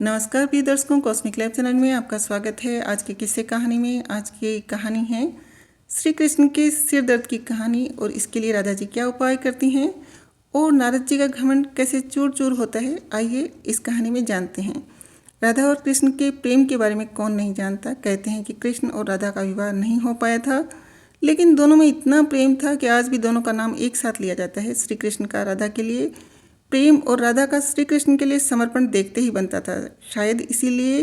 नमस्कार प्रिय दर्शकों, कॉस्मिक लाइफ चैनल में आपका स्वागत है। आज के किस्से कहानी में आज की कहानी है श्री कृष्ण के सिर दर्द की कहानी और इसके लिए राधा जी क्या उपाय करती हैं और नारद जी का घमंड कैसे चूर चूर होता है। आइए इस कहानी में जानते हैं। राधा और कृष्ण के प्रेम के बारे में कौन नहीं जानता। कहते हैं कि कृष्ण और राधा का विवाह नहीं हो पाया था, लेकिन दोनों में इतना प्रेम था कि आज भी दोनों का नाम एक साथ लिया जाता है। श्री कृष्ण का राधा के लिए प्रेम और राधा का श्री कृष्ण के लिए समर्पण देखते ही बनता था। शायद इसीलिए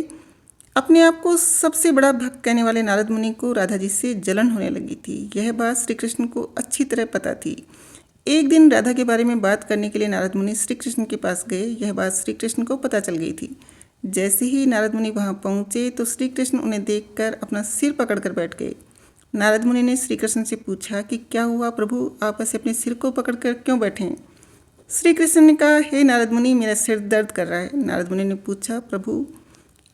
अपने आप को सबसे बड़ा भक्त कहने वाले नारद मुनि को राधा जी से जलन होने लगी थी। यह बात श्री कृष्ण को अच्छी तरह पता थी। एक दिन राधा के बारे में बात करने के लिए नारद मुनि श्री कृष्ण के पास गए। यह बात श्री कृष्ण को पता चल गई थी। जैसे ही नारद मुनि वहां पहुंचे तो श्री कृष्ण उन्हें देखकर अपना सिर पकड़कर बैठ गए। नारद मुनि ने श्री कृष्ण से पूछा कि क्या हुआ प्रभु, आप ऐसे अपने सिर को पकड़कर क्यों बैठे? श्री कृष्ण ने कहा, हे नारद मुनि, मेरा सिर दर्द कर रहा है। नारद मुनि ने पूछा, प्रभु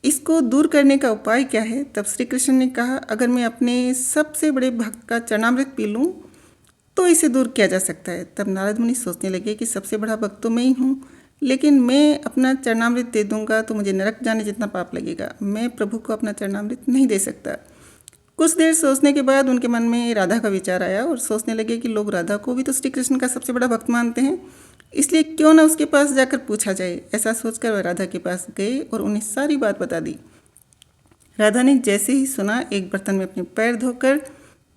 इसको दूर करने का उपाय क्या है? तब श्री कृष्ण ने कहा, अगर मैं अपने सबसे बड़े भक्त का चरणामृत पी लूँ तो इसे दूर किया जा सकता है। तब नारद मुनि सोचने लगे कि सबसे बड़ा भक्त तो मैं ही हूँ, लेकिन मैं अपना चरणामृत दे दूंगा तो मुझे नरक जाने जितना पाप लगेगा। मैं प्रभु को अपना चरणामृत नहीं दे सकता। कुछ देर सोचने के बाद उनके मन में राधा का विचार आया और सोचने लगे कि लोग राधा को भी तो श्री कृष्ण का सबसे बड़ा भक्त मानते हैं, इसलिए क्यों ना उसके पास जाकर पूछा जाए। ऐसा सोचकर वह राधा के पास गए और उन्हें सारी बात बता दी। राधा ने जैसे ही सुना, एक बर्तन में अपने पैर धोकर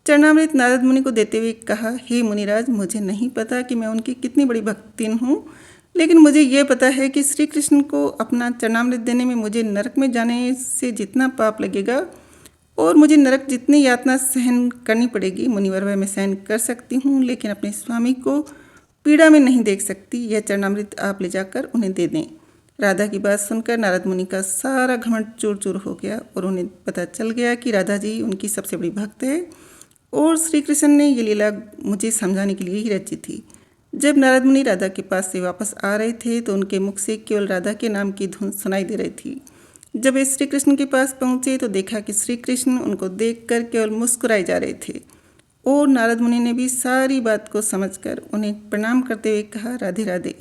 चरणामृत नारद मुनि को देते हुए कहा, हे मुनिराज, मुझे नहीं पता कि मैं उनकी कितनी बड़ी भक्तिन हूँ, लेकिन मुझे यह पता है कि श्री कृष्ण को अपना चरणामृत देने में मुझे नरक में जाने से जितना पाप लगेगा और मुझे नरक जितनी यातना सहन करनी पड़ेगी, मुनिवर वह मैं सहन कर सकती हूँ, लेकिन अपने स्वामी को पीड़ा में नहीं देख सकती। यह चरणामृत आप ले जाकर उन्हें दे दें। राधा की बात सुनकर नारद मुनि का सारा घमंड चूर चूर हो गया और उन्हें पता चल गया कि राधा जी उनकी सबसे बड़ी भक्त है और श्री कृष्ण ने ये लीला मुझे समझाने के लिए ही रची थी। जब नारद मुनि राधा के पास से वापस आ रहे थे तो उनके मुख से केवल राधा के नाम की धुन सुनाई दे रही थी। जब वे श्री कृष्ण के पास पहुंचे तो देखा कि श्री कृष्ण उनको देखकर केवल मुस्कुराए जा रहे थे और नारद मुनि ने भी सारी बात को समझकर उन्हें प्रणाम करते हुए कहा, राधे राधे।